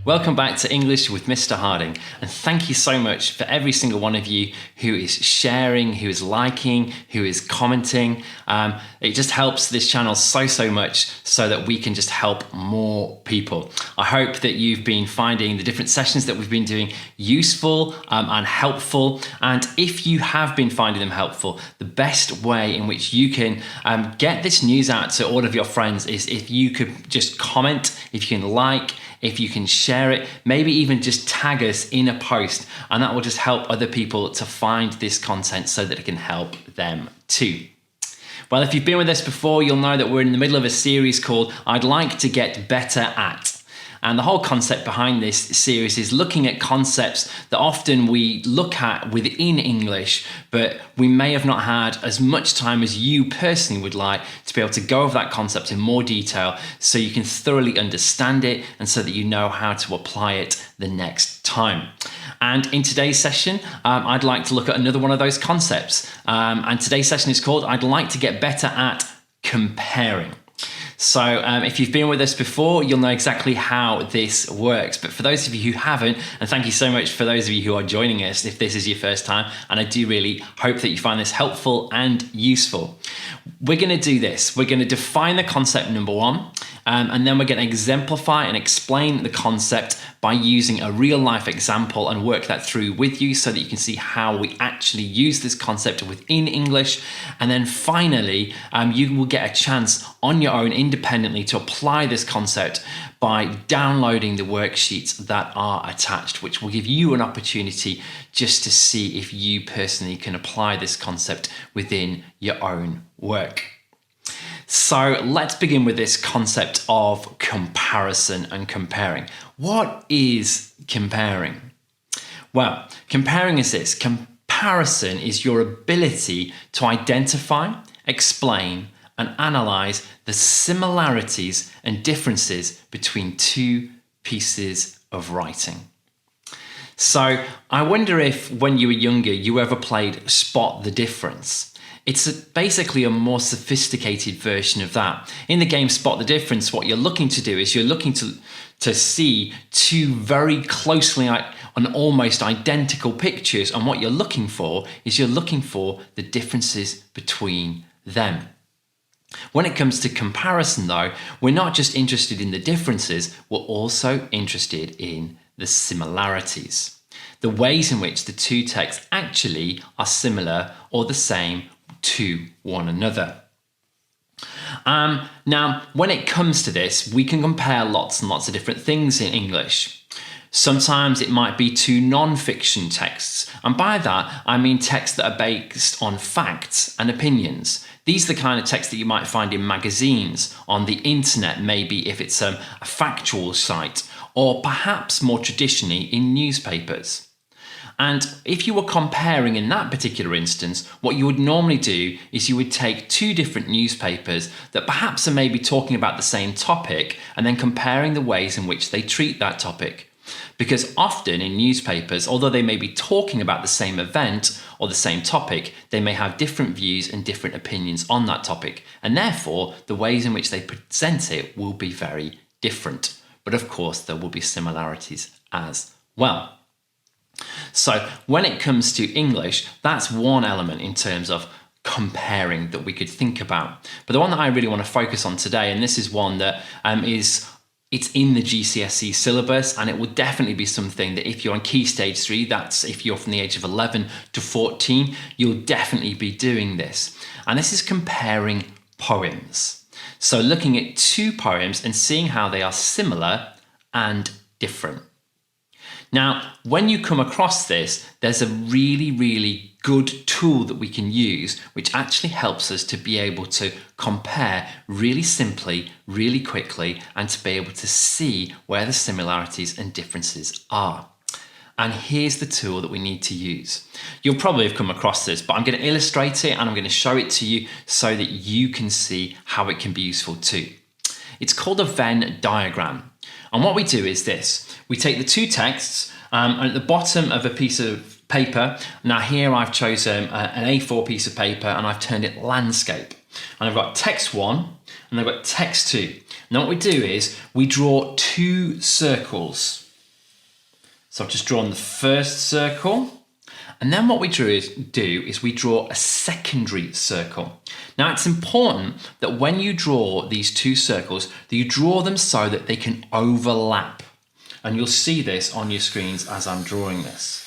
Welcome back to English with Mr. Harding, and thank you so much for every single one of you who is sharing, who is liking, who is commenting. It just helps this channel so much so that we can just help more people. I hope that you've been finding the different sessions that we've been doing useful and helpful, and if you have been finding them helpful, the best way in which you can get this news out to all of your friends is if you could just comment, if you can like, if you can share it, maybe even just tag us in a post, and that will just help other people to find this content so that it can help them too. Well, if you've been with us before, you'll know that we're in the middle of a series called I'd Like to Get Better At. And the whole concept behind this series is looking at concepts that often we look at within English, but we may have not had as much time as you personally would like to be able to go over that concept in more detail so you can thoroughly understand it and so that you know how to apply it the next time. And in today's session, I'd like to look at another one of those concepts. And today's session is called I'd Like to Get Better at Comparing. So if you've been with us before, you'll know exactly how this works. But for those of you who haven't, and thank you so much for those of you who are joining us if this is your first time, and I do really hope that you find this helpful and useful. We're going to do this. We're going to define the concept number one, and then we're going to exemplify and explain the concept by using a real life example and work that through with you so that you can see how we actually use this concept within English. And then finally, you will get a chance on your own independently to apply this concept by downloading the worksheets that are attached, which will give you an opportunity just to see if you personally can apply this concept within your own work. So let's begin with this concept of comparison and comparing. What is comparing? Well, comparing is this. Comparison is your ability to identify, explain, and analyze the similarities and differences between two pieces of writing. So I wonder if when you were younger, you ever played Spot the Difference. It's basically a more sophisticated version of that. In the game Spot the Difference, what you're looking to do is you're looking to see two very closely and almost identical pictures, and what you're looking for is you're looking for the differences between them. When it comes to comparison though, we're not just interested in the differences, we're also interested in the similarities. The ways in which the two texts actually are similar or the same to one another. Now, when it comes to this, we can compare lots and lots of different things in English. Sometimes it might be two non-fiction texts, and by that I mean texts that are based on facts and opinions. These are the kind of texts that you might find in magazines, on the internet, maybe if it's a factual site, or perhaps more traditionally in newspapers. And if you were comparing in that particular instance, what you would normally do is you would take two different newspapers that perhaps are maybe talking about the same topic and then comparing the ways in which they treat that topic. Because often in newspapers, although they may be talking about the same event or the same topic, they may have different views and different opinions on that topic. And therefore, the ways in which they present it will be very different. But of course, there will be similarities as well. So when it comes to English, that's one element in terms of comparing that we could think about. But the one that I really want to focus on today, and this is one that it's in the GCSE syllabus, and it will definitely be something that if you're on Key Stage 3, that's if you're from the age of 11 to 14, you'll definitely be doing this. And this is comparing poems. So looking at two poems and seeing how they are similar and different. Now, when you come across this, there's a really good tool that we can use, which actually helps us to be able to compare really simply, really quickly, and to be able to see where the similarities and differences are. And here's the tool that we need to use. You'll probably have come across this, but I'm going to illustrate it and I'm going to show it to you so that you can see how it can be useful too. It's called a Venn diagram. And what we do is this. We take the two texts and at the bottom of a piece of paper, now here I've chosen an A4 piece of paper and I've turned it landscape. And I've got text 1 and I've got text 2. Now what we do is we draw two circles. So I've just drawn the first circle. And then what we do is we draw a secondary circle. Now it's important that when you draw these two circles, that you draw them so that they can overlap. And you'll see this on your screens as I'm drawing this.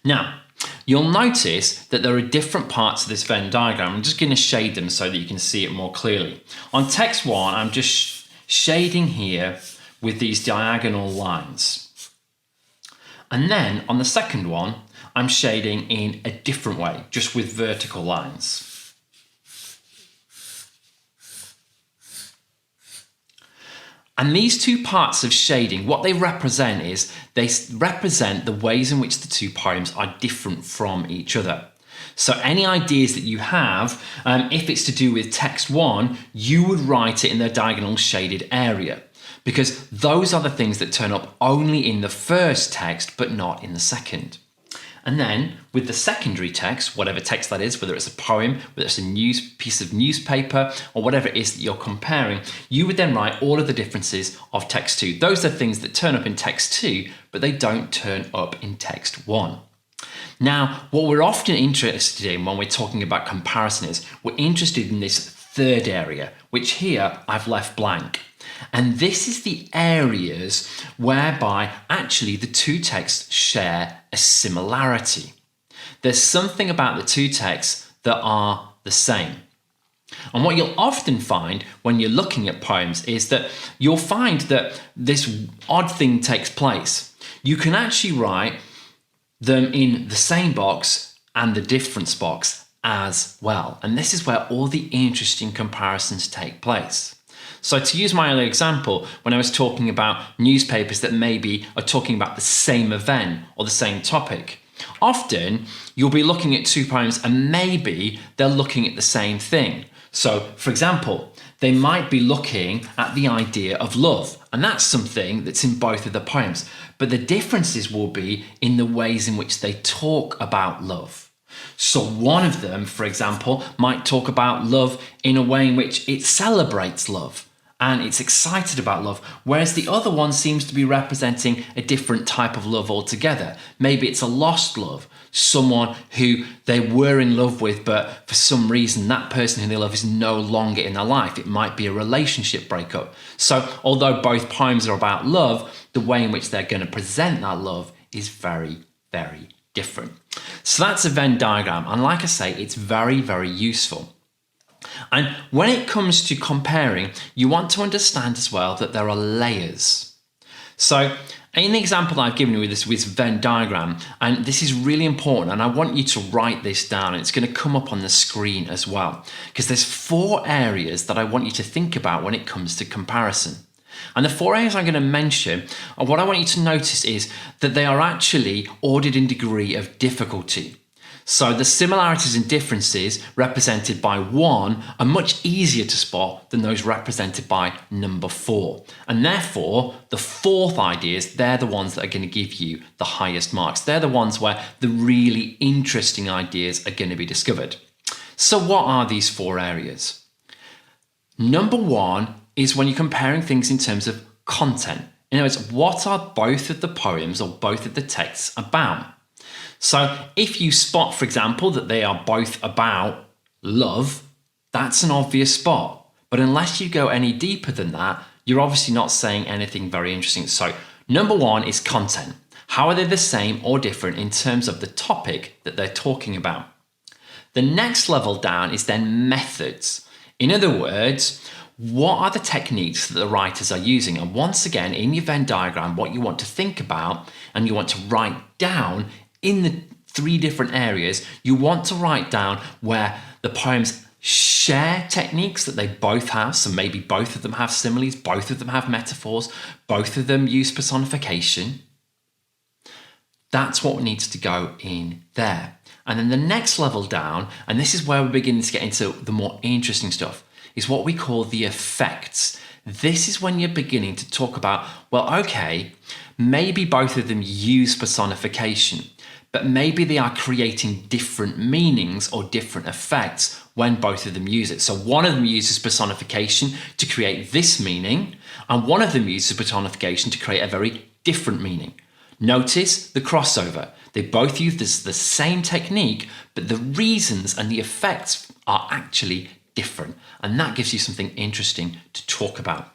Now, you'll notice that there are different parts of this Venn diagram. I'm just going to shade them so that you can see it more clearly. On text 1, I'm just shading here with these diagonal lines. And then on the second one, I'm shading in a different way, just with vertical lines. And these two parts of shading, what they represent is they represent the ways in which the two poems are different from each other. So any ideas that you have, if it's to do with text 1, you would write it in the diagonal shaded area, because those are the things that turn up only in the first text, but not in the second. And then with the secondary text, whatever text that is, whether it's a poem, whether it's a piece of newspaper, or whatever it is that you're comparing, you would then write all of the differences of text 2. Those are things that turn up in text 2, but they don't turn up in text 1. Now, what we're often interested in when we're talking about comparison is we're interested in this third area, which here I've left blank. And this is the areas whereby actually the two texts share a similarity. There's something about the two texts that are the same. And what you'll often find when you're looking at poems is that you'll find that this odd thing takes place. You can actually write them in the same box and the difference box as well. And this is where all the interesting comparisons take place. So to use my earlier example, when I was talking about newspapers that maybe are talking about the same event or the same topic, often you'll be looking at two poems and maybe they're looking at the same thing. So for example, they might be looking at the idea of love, and that's something that's in both of the poems, but the differences will be in the ways in which they talk about love. So one of them, for example, might talk about love in a way in which it celebrates love and it's excited about love, whereas the other one seems to be representing a different type of love altogether. Maybe it's a lost love, someone who they were in love with, but for some reason that person who they love is no longer in their life. It might be a relationship breakup. So although both poems are about love, the way in which they're going to present that love is very, very different. So that's a Venn diagram, and like I say, it's very, very useful. And when it comes to comparing, you want to understand as well that there are layers. So in the example I've given you with this Venn diagram, and this is really important, and I want you to write this down, and it's going to come up on the screen as well, because there's 4 areas that I want you to think about when it comes to comparison. And the 4 areas I'm going to mention, and what I want you to notice is that they are actually ordered in degree of difficulty. So the similarities and differences represented by 1 are much easier to spot than those represented by number 4. And therefore, the 4th ideas, they're the ones that are going to give you the highest marks. They're the ones where the really interesting ideas are going to be discovered. So what are these 4 areas? Number 1 is when you're comparing things in terms of content. In other words, what are both of the poems or both of the texts about? So if you spot, for example, that they are both about love, that's an obvious spot. But unless you go any deeper than that, you're obviously not saying anything very interesting. So number 1 is content. How are they the same or different in terms of the topic that they're talking about? The next level down is then methods. In other words, what are the techniques that the writers are using? And once again, in your Venn diagram, what you want to think about and you want to write down in the 3 different areas, you want to write down where the poems share techniques that they both have. So maybe both of them have similes, both of them have metaphors, both of them use personification. That's what needs to go in there. And then the next level down, and this is where we're beginning to get into the more interesting stuff, is what we call the effects. This is when you're beginning to talk about, well, okay, maybe both of them use personification, but maybe they are creating different meanings or different effects when both of them use it. So one of them uses personification to create this meaning, and one of them uses personification to create a very different meaning. Notice the crossover. They both use the same technique, but the reasons and the effects are actually different. And that gives you something interesting to talk about.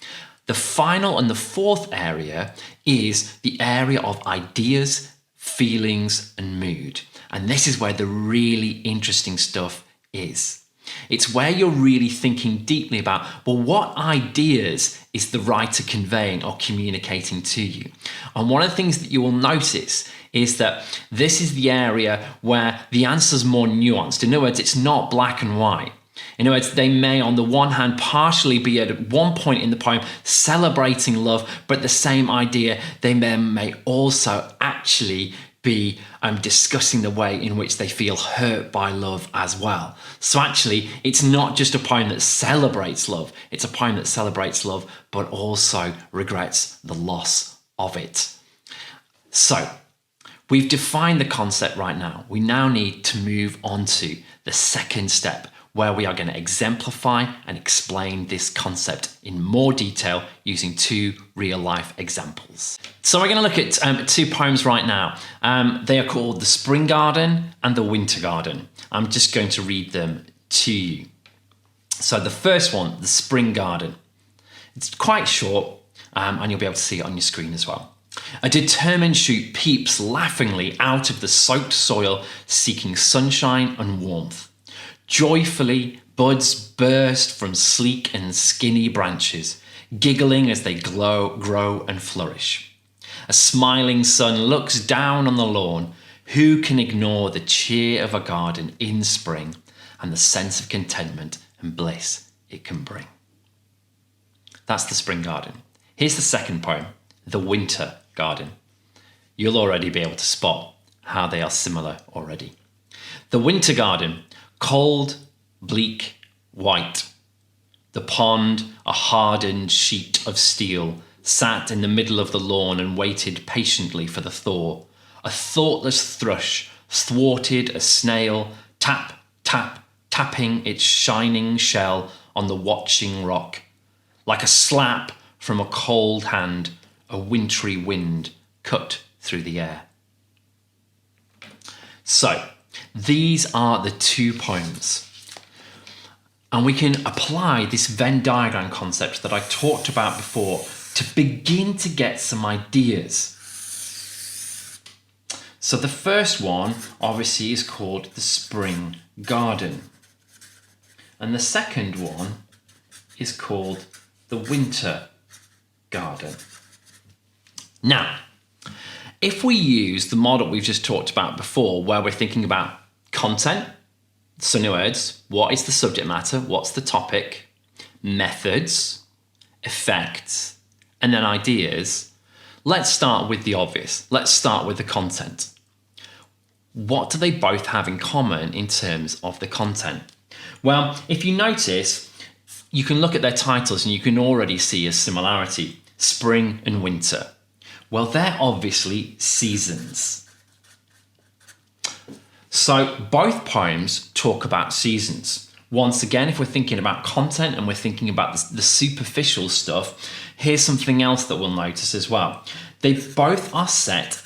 The final and the fourth area is the area of ideas, feelings, and mood. And this is where the really interesting stuff is. It's where you're really thinking deeply about, well, what ideas is the writer conveying or communicating to you? And one of the things that you will notice is that this is the area where the answer's more nuanced. In other words, it's not black and white. In other words, they may, on the one hand, partially be at one point in the poem celebrating love, but the same idea, they may also actually be discussing the way in which they feel hurt by love as well. So actually, it's not just a poem that celebrates love, it's a poem that celebrates love, but also regrets the loss of it. So, we've defined the concept right now. We now need to move on to the second step, where we are going to exemplify and explain this concept in more detail using two real-life examples. So we're going to look at two poems right now. They are called The Spring Garden and The Winter Garden. I'm just going to read them to you. So the first one, The Spring Garden. It's quite short, and you'll be able to see it on your screen as well. A determined shoot peeps laughingly out of the soaked soil, seeking sunshine and warmth. Joyfully, buds burst from sleek and skinny branches, giggling as they grow and flourish. A smiling sun looks down on the lawn. Who can ignore the cheer of a garden in spring and the sense of contentment and bliss it can bring? That's the Spring Garden. Here's the second poem, The Winter Garden. You'll already be able to spot how they are similar already. The Winter Garden. Cold, bleak, white. The pond, a hardened sheet of steel, sat in the middle of the lawn and waited patiently for the thaw. A thoughtless thrush thwarted a snail, tap, tap, tapping its shining shell on the watching rock. Like a slap from a cold hand, a wintry wind cut through the air. So, these are the two poems. And we can apply this Venn diagram concept that I talked about before to begin to get some ideas. So the first one obviously is called The Spring Garden. And the second one is called The Winter Garden. Now, if we use the model we've just talked about before, where we're thinking about content, so in other words, what is the subject matter, what's the topic, methods, effects, and then ideas, let's start with the obvious. Let's start with the content. What do they both have in common in terms of the content? Well, if you notice, you can look at their titles and you can already see a similarity, spring and winter. Well, they're obviously seasons. So both poems talk about seasons. Once again, if we're thinking about content and we're thinking about the superficial stuff, here's something else that we'll notice as well. They both are set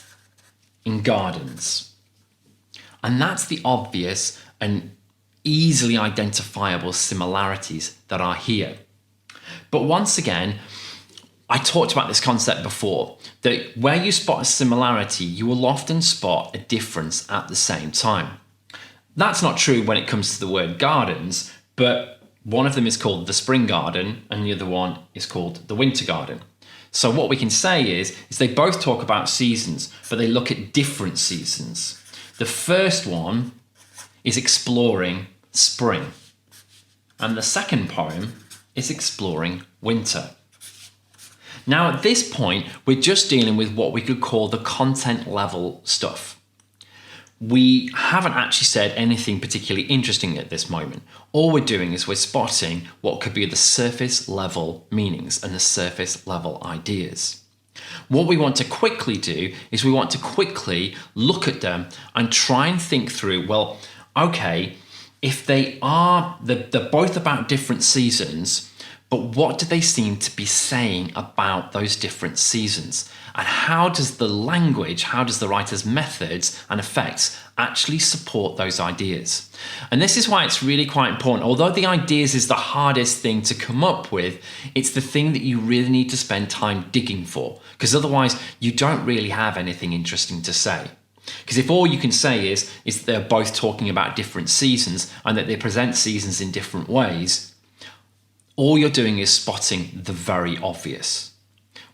in gardens. And that's the obvious and easily identifiable similarities that are here. But once again, I talked about this concept before, that where you spot a similarity, you will often spot a difference at the same time. That's not true when it comes to the word gardens, but one of them is called the Spring Garden and the other one is called the Winter Garden. So what we can say is they both talk about seasons, but they look at different seasons. The first one is exploring spring, and the second poem is exploring winter. Now, at this point, we're just dealing with what we could call the content level stuff. we haven't actually said anything particularly interesting at this moment. All we're doing is we're spotting what could be the surface level meanings and the surface level ideas. What we want to quickly do is we want to quickly look at them and try and think through, well, okay, if they're both about different seasons, but what do they seem to be saying about those different seasons? And how does the language, how does the writer's methods and effects actually support those ideas? And this is why it's really quite important. Although the ideas is the hardest thing to come up with, it's the thing that you really need to spend time digging for, because otherwise you don't really have anything interesting to say. Because if all you can say is they're both talking about different seasons and that they present seasons in different ways, all you're doing is spotting the very obvious.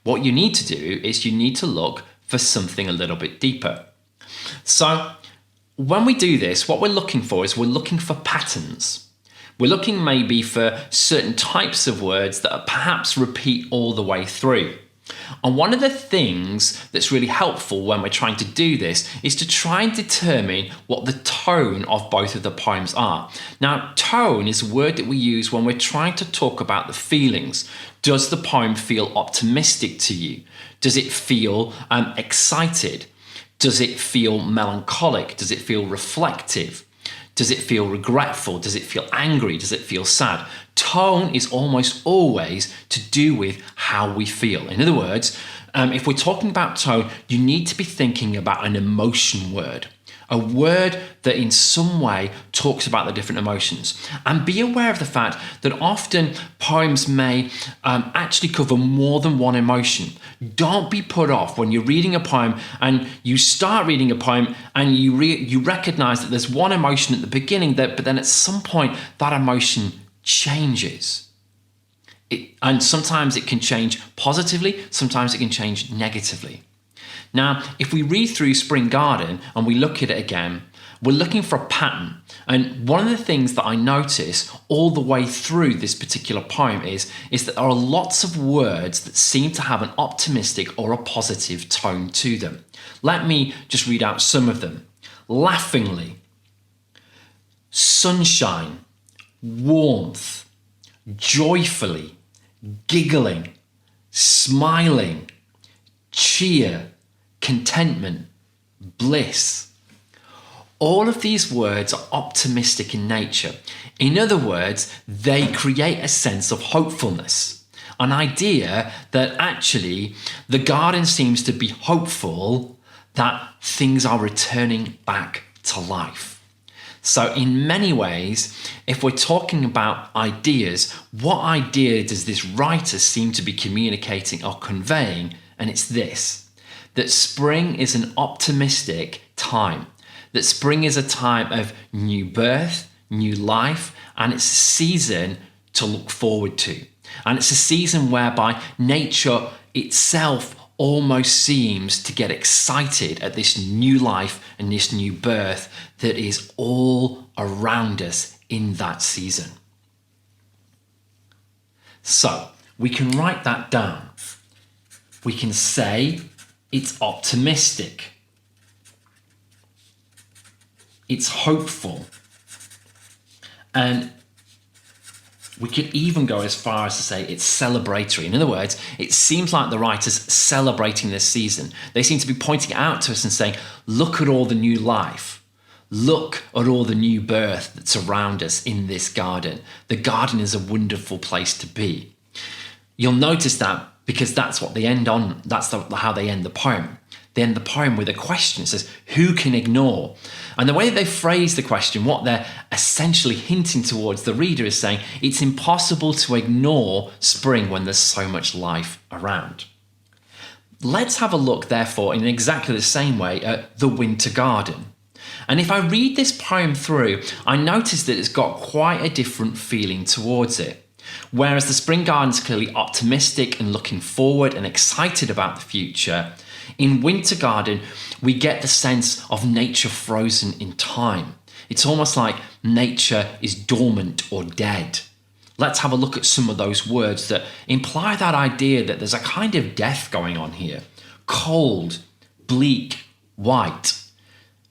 What you need to do is you need to look for something a little bit deeper. So when we do this, what we're looking for is we're looking for patterns. We're looking maybe for certain types of words that perhaps repeat all the way through. And one of the things that's really helpful when we're trying to do this is to try and determine what the tone of both of the poems are. Now, tone is a word that we use when we're trying to talk about the feelings. Does the poem feel optimistic to you? Does it feel excited? Does it feel melancholic? Does it feel reflective? Does it feel regretful? Does it feel angry? Does it feel sad? Tone is almost always to do with how we feel. In other words, if we're talking about tone, you need to be thinking about an emotion word, a word that in some way talks about the different emotions. And be aware of the fact that often poems may actually cover more than one emotion. Don't be put off when you're reading a poem and you start reading a poem and you recognize that there's one emotion at the beginning, but then at some point that emotion changes. And sometimes it can change positively, sometimes it can change negatively. Now, if we read through Spring Garden and we look at it again, we're looking for a pattern. And one of the things that I notice all the way through this particular poem is that there are lots of words that seem to have an optimistic or a positive tone to them. Let me just read out some of them. Laughingly, sunshine, warmth, joyfully, giggling, smiling, cheer, contentment, bliss. All of these words are optimistic in nature. In other words, they create a sense of hopefulness, an idea that actually the garden seems to be hopeful that things are returning back to life. So in many ways, if we're talking about ideas, what idea does this writer seem to be communicating or conveying? And it's this, that spring is an optimistic time, that spring is a time of new birth, new life, and it's a season to look forward to. And it's a season whereby nature itself almost seems to get excited at this new life and this new birth that is all around us in that season. So we can write that down. We can say it's optimistic. It's hopeful. And we could even go as far as to say it's celebratory. In other words, it seems like the writer's celebrating this season. They seem to be pointing out to us and saying, look at all the new life. Look at all the new birth that's around us in this garden. The garden is a wonderful place to be. You'll notice that because that's what they end on. That's how they end the poem. They end the poem with a question. It says, who can ignore? And the way that they phrase the question, what they're essentially hinting towards the reader is saying, it's impossible to ignore spring when there's so much life around. Let's have a look, therefore, in exactly the same way at the winter garden. And if I read this poem through, I notice that it's got quite a different feeling towards it. Whereas the spring garden is clearly optimistic and looking forward and excited about the future, in Winter Garden, we get the sense of nature frozen in time. It's almost like nature is dormant or dead. Let's have a look at some of those words that imply that idea that there's a kind of death going on here. Cold, bleak, white.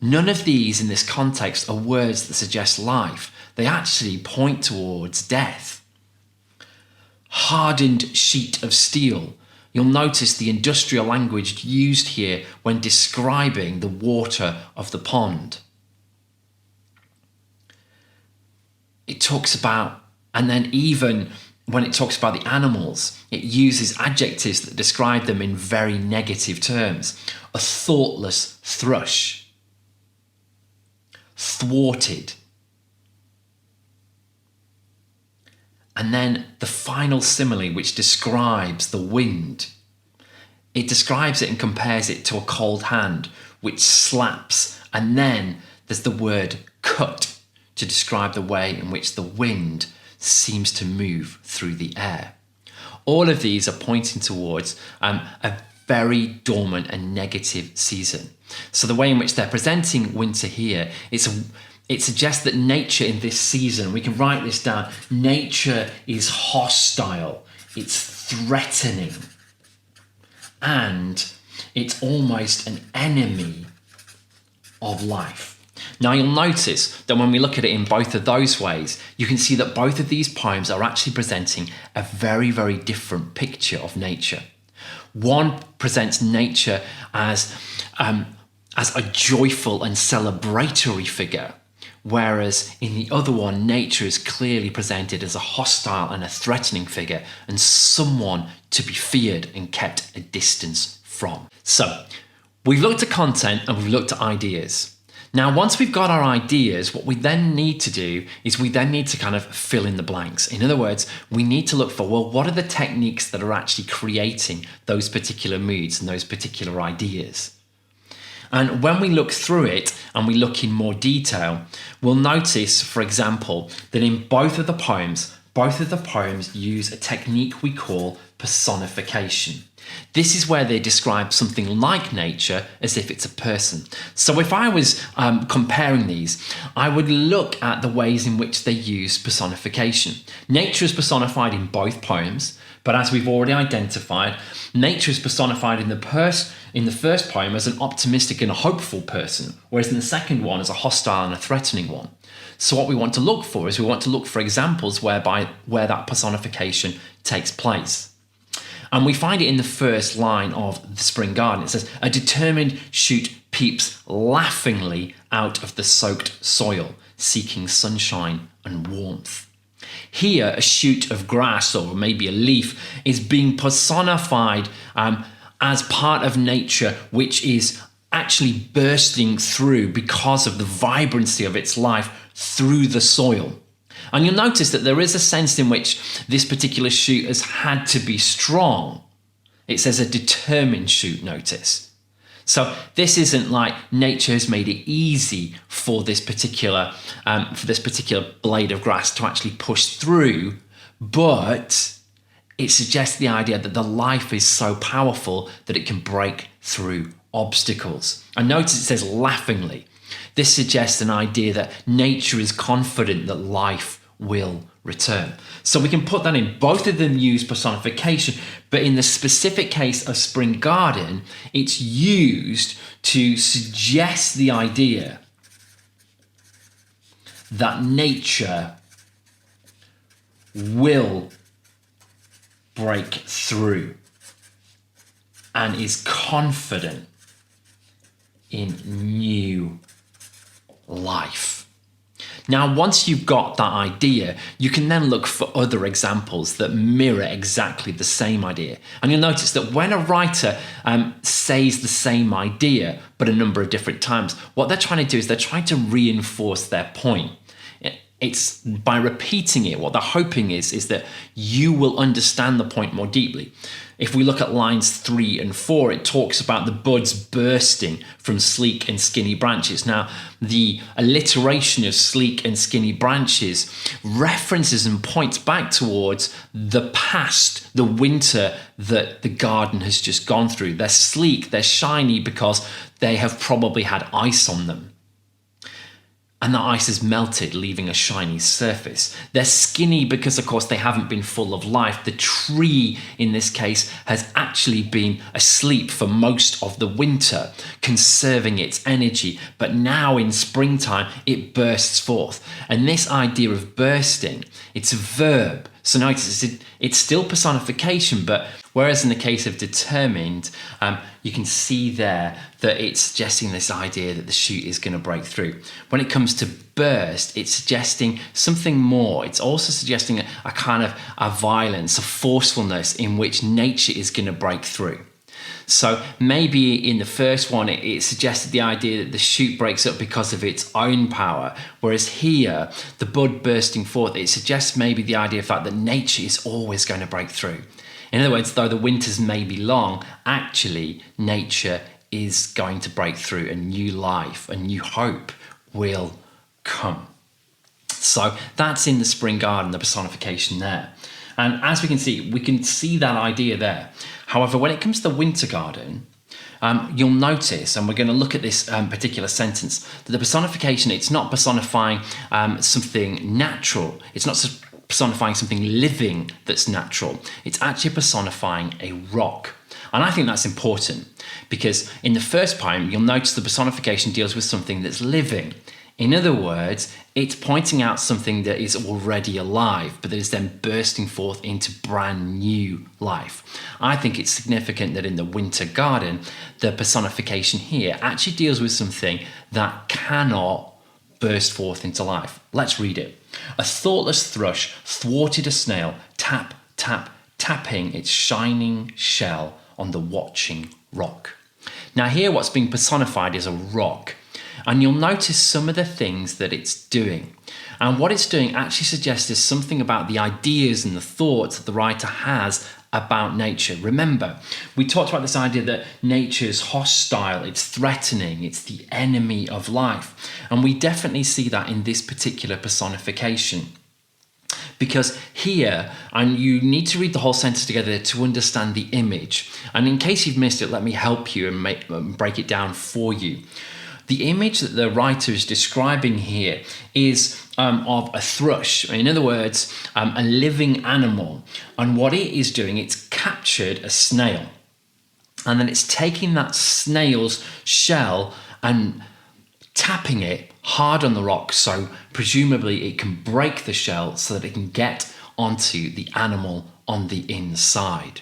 None of these in this context are words that suggest life. They actually point towards death. Hardened sheet of steel. You'll notice the industrial language used here when describing the water of the pond. It talks about, and then even when it talks about the animals, it uses adjectives that describe them in very negative terms. A thoughtless thrush. Thwarted. And then the final simile, which describes the wind. It describes it and compares it to a cold hand, which slaps. And then there's the word cut to describe the way in which the wind seems to move through the air. All of these are pointing towards a very dormant and negative season. So the way in which they're presenting winter here, it suggests that nature in this season, we can write this down, nature is hostile, it's threatening, and it's almost an enemy of life. Now you'll notice that when we look at it in both of those ways, you can see that both of these poems are actually presenting a very, very different picture of nature. One presents nature as a joyful and celebratory figure, whereas in the other one, nature is clearly presented as a hostile and a threatening figure and someone to be feared and kept a distance from. So we've looked at content and we've looked at ideas. Now, once we've got our ideas, what we then need to do is we then need to kind of fill in the blanks. In other words, we need to look for, well, what are the techniques that are actually creating those particular moods and those particular ideas? And when we look through it and we look in more detail, we'll notice, for example, that in both of the poems use a technique we call personification. This is where they describe something like nature as if it's a person. So if I was comparing these, I would look at the ways in which they use personification. Nature is personified in both poems, but as we've already identified, nature is personified in the first poem as an optimistic and a hopeful person, whereas in the second one as a hostile and a threatening one. So what we want to look for is we want to look for examples where that personification takes place. And we find it in the first line of The Spring Garden. It says, a determined shoot peeps laughingly out of the soaked soil, seeking sunshine and warmth. Here, a shoot of grass or maybe a leaf is being personified as part of nature, which is actually bursting through because of the vibrancy of its life through the soil. And you'll notice that there is a sense in which this particular shoot has had to be strong. It says a determined shoot, notice. So this isn't like nature has made it easy for this particular blade of grass to actually push through, but it suggests the idea that the life is so powerful that it can break through obstacles. And notice it says laughingly. This suggests an idea that nature is confident that life will return. So we can put that in. Both of them use personification, but in the specific case of Spring Garden, it's used to suggest the idea that nature will break through and is confident in new life. Now, once you've got that idea, you can then look for other examples that mirror exactly the same idea. And you'll notice that when a writer says the same idea, but a number of different times, what they're trying to do is they're trying to reinforce their point. It's by repeating it, what they're hoping is that you will understand the point more deeply. If we look at lines 3 and 4, it talks about the buds bursting from sleek and skinny branches. Now, the alliteration of sleek and skinny branches references and points back towards the past, the winter that the garden has just gone through. They're sleek, they're shiny because they have probably had ice on them. and the ice has melted, leaving a shiny surface. They're skinny because, of course, they haven't been full of life. The tree, in this case, has actually been asleep for most of the winter, conserving its energy. But now in springtime, it bursts forth. And this idea of bursting, it's a verb. So notice it's still personification, but whereas in the case of determined, you can see there that it's suggesting this idea that the shoot is going to break through. When it comes to burst, it's suggesting something more. It's also suggesting a kind of a violence, a forcefulness in which nature is going to break through. So maybe in the first one, it suggested the idea that the shoot breaks up because of its own power. Whereas here, the bud bursting forth, it suggests maybe the idea of the fact that nature is always going to break through. In other words, though the winters may be long, actually nature is going to break through and new life and new hope will come. So that's in the spring garden, the personification there. And as we can see that idea there. However, when it comes to the winter garden, you'll notice, and we're going to look at this particular sentence, that the personification, it's not personifying something natural. It's not personifying something living that's natural. It's actually personifying a rock. And I think that's important because in the first poem, you'll notice the personification deals with something that's living. In other words, it's pointing out something that is already alive, but that is then bursting forth into brand new life. I think it's significant that in the winter garden, the personification here actually deals with something that cannot burst forth into life. Let's read it. A thoughtless thrush thwarted a snail, tap, tap, tapping its shining shell on the watching rock. Now here what's being personified is a rock. And you'll notice some of the things that it's doing. And what it's doing actually suggests there's something about the ideas and the thoughts that the writer has about nature. Remember, we talked about this idea that nature is hostile, it's threatening, it's the enemy of life. And we definitely see that in this particular personification. Because here, and you need to read the whole sentence together to understand the image. And in case you've missed it, let me help you and break it down for you. The image that the writer is describing here is of a thrush, in other words, a living animal. And what it is doing, it's captured a snail. And then it's taking that snail's shell and tapping it hard on the rock, so presumably it can break the shell so that it can get onto the animal on the inside.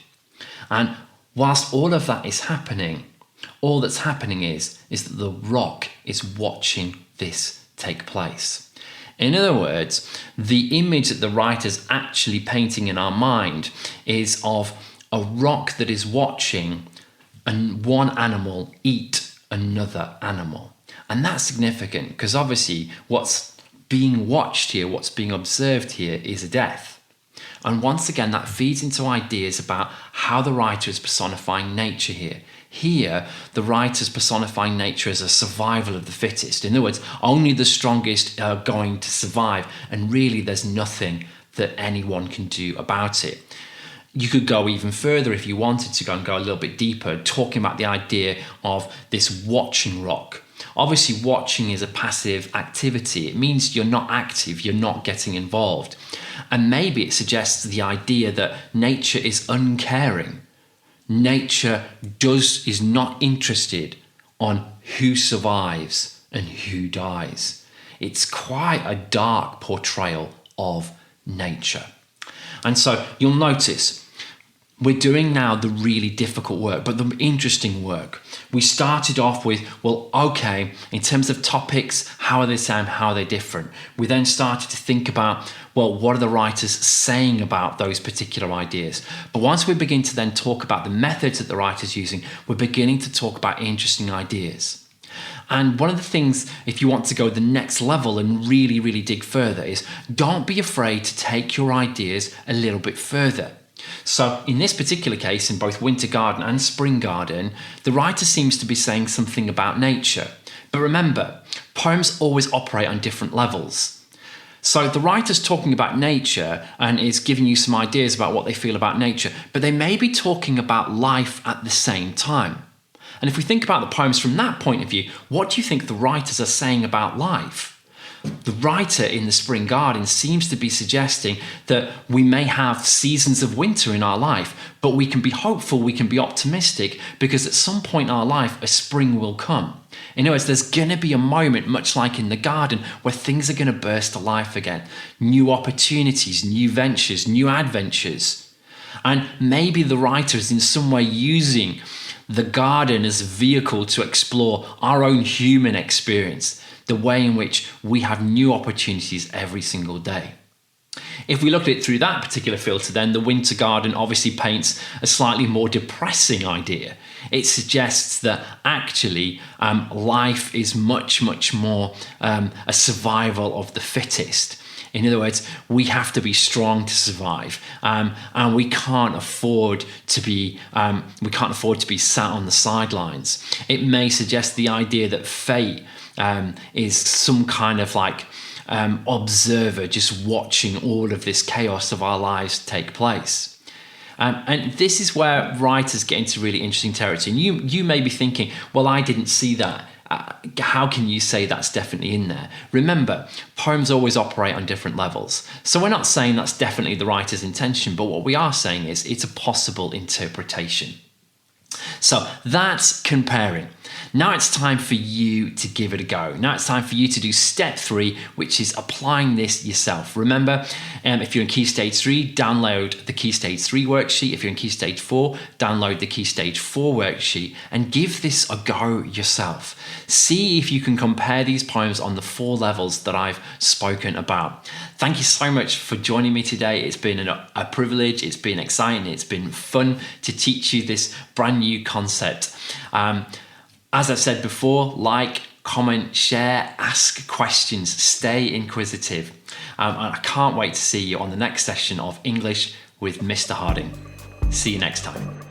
And whilst all of that is happening, all that's happening is that the rock is watching this take place. In other words, the image that the writer's actually painting in our mind is of a rock that is watching one animal eat another animal. And that's significant because obviously what's being watched here, what's being observed here is a death. And once again, that feeds into ideas about how the writer is personifying nature here. Here, the writer's personifying nature as a survival of the fittest. In other words, only the strongest are going to survive, and really there's nothing that anyone can do about it. You could go even further if you wanted to go a little bit deeper, talking about the idea of this watching rock. Obviously, watching is a passive activity. It means you're not active, you're not getting involved. And maybe it suggests the idea that nature is uncaring. Nature is not interested on who survives and who dies. It's quite a dark portrayal of nature. And so you'll notice we're doing now the really difficult work, but the interesting work. We started off with, well, okay, in terms of topics, how are they same, how are they different? We then started to think about, well, what are the writers saying about those particular ideas? But once we begin to then talk about the methods that the writer's using, we're beginning to talk about interesting ideas. And one of the things, if you want to go the next level and really, really dig further, is don't be afraid to take your ideas a little bit further. So in this particular case, in both Winter Garden and Spring Garden, the writer seems to be saying something about nature. But remember, poems always operate on different levels. So the writer's talking about nature and is giving you some ideas about what they feel about nature, but they may be talking about life at the same time. And if we think about the poems from that point of view, what do you think the writers are saying about life? The writer in The Spring Garden seems to be suggesting that we may have seasons of winter in our life, but we can be hopeful, we can be optimistic, because at some point in our life, a spring will come. In other words, there's going to be a moment, much like in the garden, where things are going to burst to life again. New opportunities, new ventures, new adventures. And maybe the writer is in some way using the garden as a vehicle to explore our own human experience, the way in which we have new opportunities every single day. If we look at it through that particular filter, then the winter garden obviously paints a slightly more depressing idea. It suggests that actually life is much, much more a survival of the fittest. In other words, we have to be strong to survive, and we can't afford to be sat on the sidelines. It may suggest the idea that fate is some kind of like observer just watching all of this chaos of our lives take place. And this is where writers get into really interesting territory. And you may be thinking, well, I didn't see that. How can you say that's definitely in there? Remember, poems always operate on different levels. So we're not saying that's definitely the writer's intention, but what we are saying is it's a possible interpretation. So that's comparing. Now it's time for you to give it a go. Now it's time for you to do step 3, which is applying this yourself. Remember, if you're in Key Stage 3, download the Key Stage 3 worksheet. If you're in Key Stage 4, download the Key Stage 4 worksheet and give this a go yourself. See if you can compare these poems on the 4 levels that I've spoken about. Thank you so much for joining me today. It's been a privilege. It's been exciting. It's been fun to teach you this brand new concept. As I've said before, like, comment, share, ask questions, stay inquisitive. And I can't wait to see you on the next session of English with Mr. Harding. See you next time.